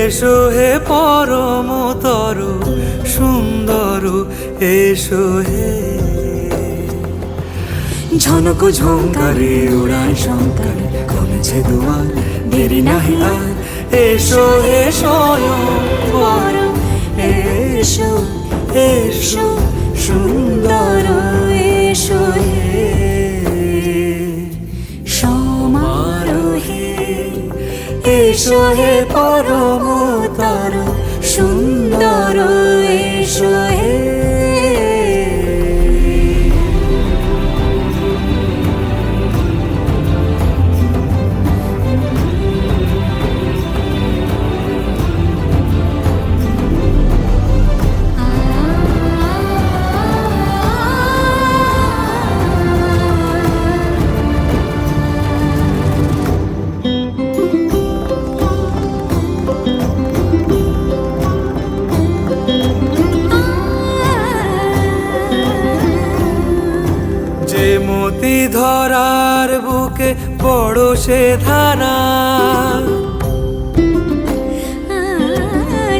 এসো হে পরমতর সুন্দর, এসো হে। ঝনক ঝঙ্কারে উড়ায় শঙ্কার, কমেছে দুয়ার, দেরি নাহি আর। এসো হে স্বয়ং বর, এসো এসো সুন্দর, এসো হে সমারোহে। এসো হে পরমতর সুন্দর, এসো হে। মতি ধরার বুকে বড় সে ধারা,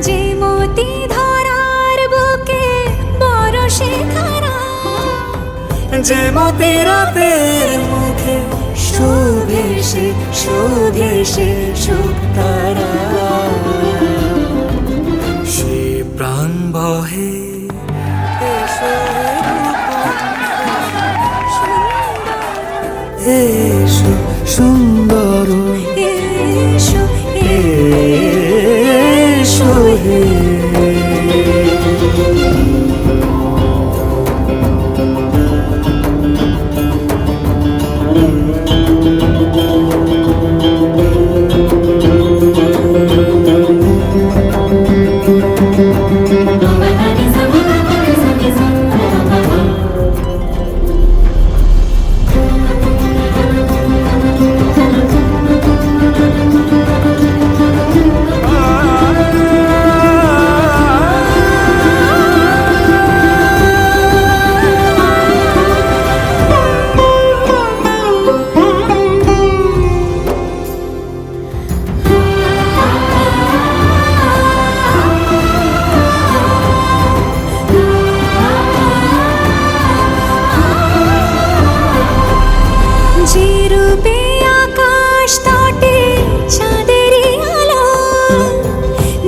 যে মতি ধরার বুকে বড় সে ধারা। যে মতি রাতের মুখে শোভে সে, শোভে সে শুকতারা। সে প্রাণ বহে, এসো এসো সুন্দর, এসো এসো হে।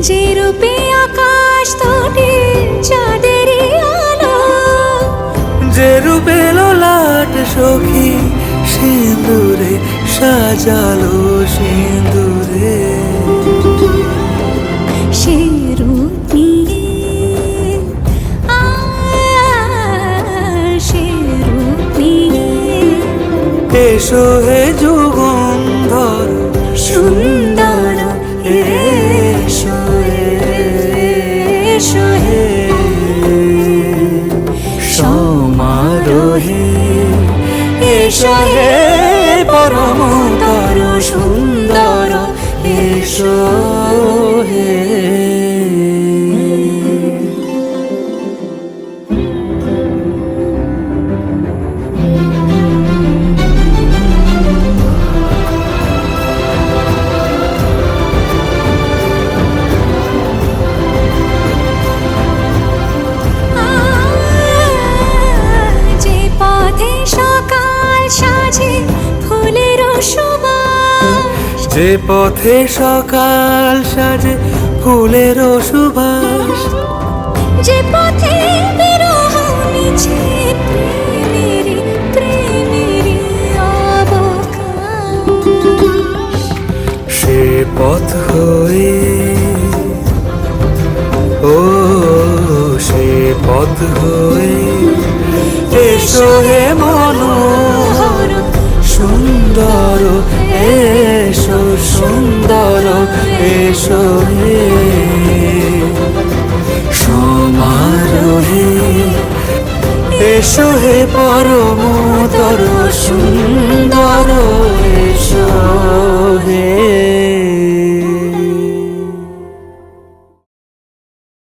যে রূপে আকাশ তটে চাঁদেরই আলো, যে রূপে ললাট সখী সিঁদুরে সাজালো সিঁদুরে। সে রূপ নিয়ে সে রূপ নিয়ে। এসো হে যুগন্ধর সুন্দর, এসো এসো হে সমারোহে। এসো হে পরমতর সুন্দর, এসো হে। যে পথে সকাল সাজে ফুলের সুবাস, যে পথে বিরহ মিছে প্রেমেরই প্রেমেরই অবকাশ। সে পথ হয়ে, ও সে পথ হয়ে। এসো হে মনোহর সুন্দর, এসো সুন্দর, এসো হে সমারোহে। এসো হে পরম